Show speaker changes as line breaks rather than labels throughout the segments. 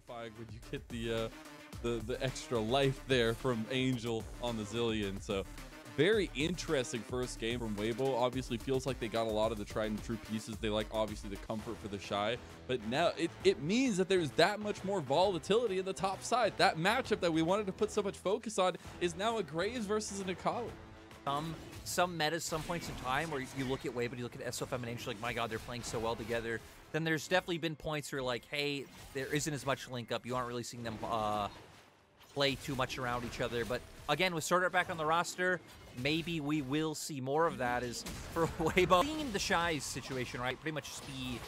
gratifying when you get the extra life there from Angel on the Zilean. So very interesting first game from Weibo. Obviously feels like they got a lot of the tried and true pieces. They like obviously the comfort for the Shy, but now it means that there's that much more volatility in the top side. That matchup that we wanted to put so much focus on is now a Graves versus an Akali.
Some metas, some points in time where you look at Weibo, you look at SOFM and Angel, like, my God, they're playing so well together. Then there's definitely been points where like, hey, there isn't as much link up. You aren't really seeing them play too much around each other. But again, with SWORDART back on the roster, maybe we will see more of that. Is for Weibo. Seeing the Shy's situation, right? Pretty much be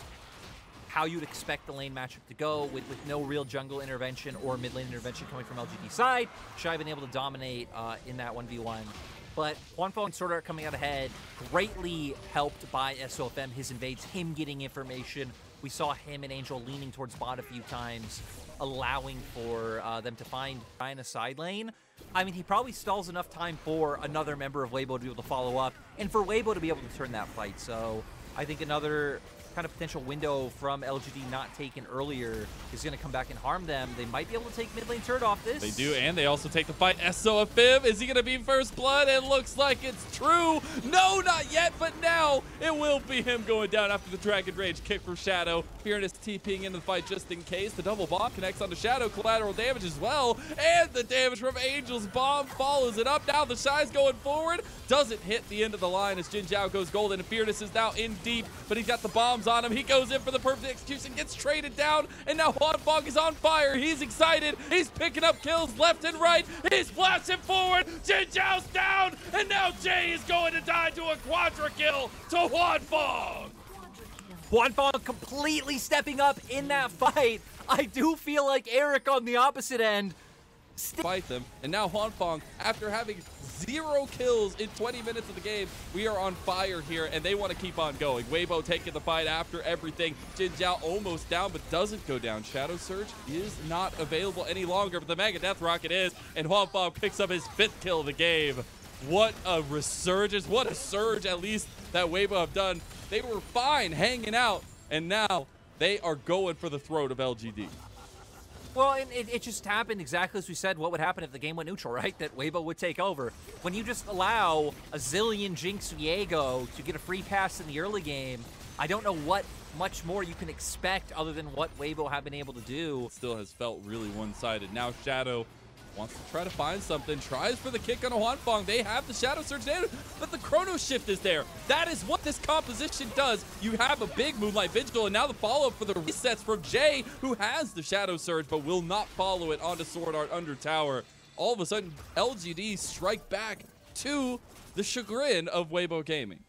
how you'd expect the lane matchup to go with no real jungle intervention or mid lane intervention coming from LGD side. Shy been able to dominate in that 1v1. But Hwanfeng and SWORDART coming out ahead, greatly helped by SOFM, his invades, him getting information. We saw him and Angel leaning towards bot a few times, allowing for them to find in a side lane. I mean, he probably stalls enough time for another member of Weibo to be able to follow up, and for Weibo to be able to turn that fight. So I think another kind of potential window from LGD not taken earlier is going to come back and harm them. They might be able to take mid lane turret off this.
They do, and they also take the fight. SOFM, is he going to be first blood? It looks like it's true. No, not yet, but now it will be him going down after the Dragon Rage kick from Shadow. Fearness TPing into the fight just in case. The double bomb connects onto Shadow, collateral damage as well, and the damage from Angel's bomb follows it up. Now the Shy's going forward. Doesn't hit the end of the line as Jinjiao goes golden, and Fearness is now in deep, but he's got the bombs on him. He goes in for the perfect execution, gets traded down, and now Hwanfeng is on fire. He's excited. He's picking up kills left and right. He's flashing forward. Jinjiao's down, and now Jay is going to die to a quadra kill to Hwanfeng.
Hwanfeng completely stepping up in that fight. I do feel like Eric on the opposite end
fight them, and now Hwanfeng, after having 0 kills in 20 minutes of the game, we are on fire here, and they want to keep on going. Weibo taking the fight after everything. Jinjiao almost down, but doesn't go down. Shadow Surge is not available any longer, but the Mega Death Rocket is, and Hwanfeng picks up his 5th kill of the game. What a resurgence, what a surge at least that Weibo have done. They were fine hanging out, and now they are going for the throat of LGD.
Well, and it just happened exactly as we said what would happen if the game went neutral, right? That Weibo would take over. When you just allow a Zilean Jinx Viego to get a free pass in the early game, I don't know what much more you can expect other than what Weibo have been able to do.
It still has felt really one-sided. Now Shadow wants to try to find something, tries for the kick on a Hwanfeng. They have the Shadow Surge damage, but the Chrono Shift is there. That is what this composition does. You have a big Moonlight Vigil, and now the follow-up for the resets from Jay, who has the Shadow Surge, but will not follow it onto SWORDART under tower. All of a sudden, LGD strike back to the chagrin of Weibo Gaming.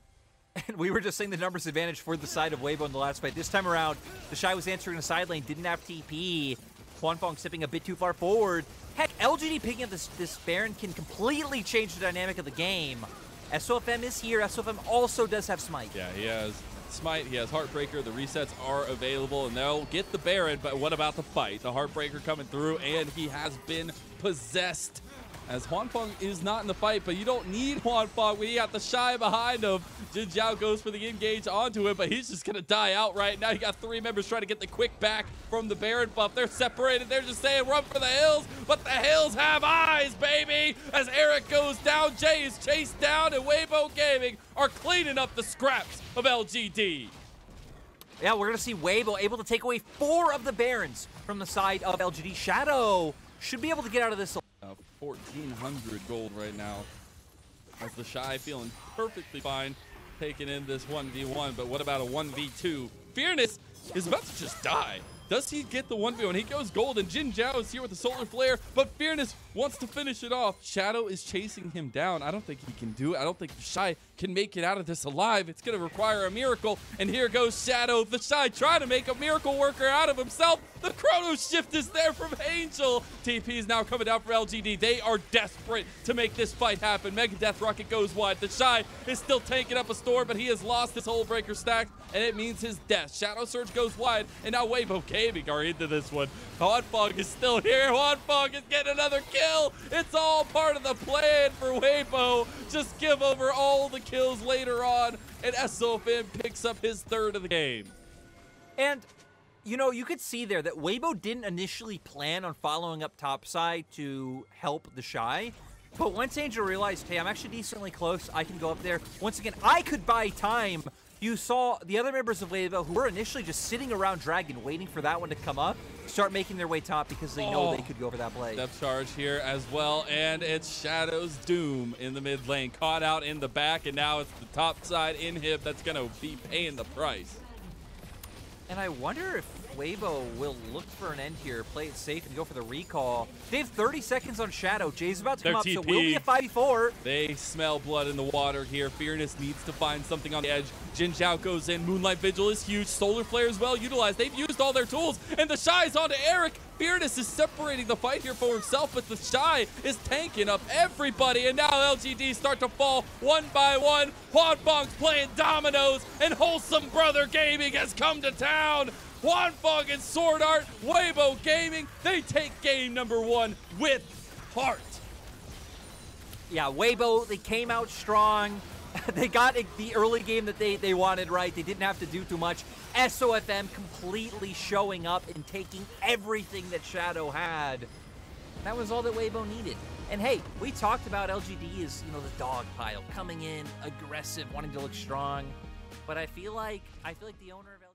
And we were just saying the numbers advantage for the side of Weibo in the last fight. This time around, the Shy was answering the side lane, didn't have TP. Hwanfeng stepping a bit too far forward. Heck, LGD picking up this Baron can completely change the dynamic of the game. SOFM is here. SOFM also does have Smite.
Yeah, he has Smite, he has Heartbreaker. The resets are available, and they'll get the Baron, but what about the fight? The Heartbreaker coming through, and he has been possessed. As Hwanfeng is not in the fight, but you don't need Hwanfeng. We got the Shy behind him. Jinjiao goes for the engage onto him, but he's just going to die outright. Now you got 3 members trying to get the quick back from the Baron buff. They're separated. They're just saying run for the hills, but the hills have eyes, baby. As Eric goes down, Jay is chased down, and Weibo Gaming are cleaning up the scraps of LGD.
Yeah, we're going to see Weibo able to take away 4 of the Barons from the side of LGD. Shadow should be able to get out of this.
1,400 gold right now. As the Shy feeling perfectly fine taking in this 1v1, but what about a 1v2? Fearness is about to just die. Does he get the 1v1? He goes gold, and Jinjiao is here with the Solar Flare, but Fearness wants to finish it off. Shadow is chasing him down. I don't think he can do it. I don't think the Shy can make it out of this alive. It's going to require a miracle, and here goes Shadow. The Shy trying to make a miracle worker out of himself. The Chrono Shift is there from Angel. TP is now coming down for LGD. They are desperate to make this fight happen. Mega Death Rocket goes wide. The Shy is still tanking up a storm, but he has lost his Hull Breaker stack, and it means his death. Shadow Surge goes wide, and now Weibo Gaming are into this one. Hwanfeng is still here. Hwanfeng is getting another kill. It's all part of the plan for Weibo. Just give over all the kills later on, and SOFM picks up his 3rd of the game.
And You know, you could see there that Weibo didn't initially plan on following up topside to help the Shy. But once Angel realized, hey, I'm actually decently close, I can go up there. Once again, I could buy time. You saw the other members of Weibo who were initially just sitting around Dragon waiting for that one to come up, start making their way top because they know they could go for that play.
Depth charge here as well, and it's Shadow's Doom in the mid lane. Caught out in the back, and now it's the top side inhib that's going to be paying the price.
And I wonder if Weibo will look for an end here, play it safe, and go for the recall. They have 30 seconds on Shadow. Jay's about to come up, so it will be a 5v4.
They smell blood in the water here. Fearness needs to find something on the edge. Jin Zhao goes in. Moonlight Vigil is huge. Solar Flare is well utilized. They've used all their tools, and the Shy is onto Eric. Fearness is separating the fight here for himself, but the Shy is tanking up everybody, and now LGD start to fall one by one. Huan Feng's playing dominoes, and Wholesome Brother Gaming has come to town. Huan Feng and Sword Art, Weibo Gaming, they take game number 1 with heart.
Yeah, Weibo, they came out strong. They got the early game that they wanted right. They didn't have to do too much. SOFM completely showing up and taking everything that Shadow had. That was all that Weibo needed. And hey, we talked about LGD as, you know, the dog pile, coming in, aggressive, wanting to look strong. But I feel like the owner of LGD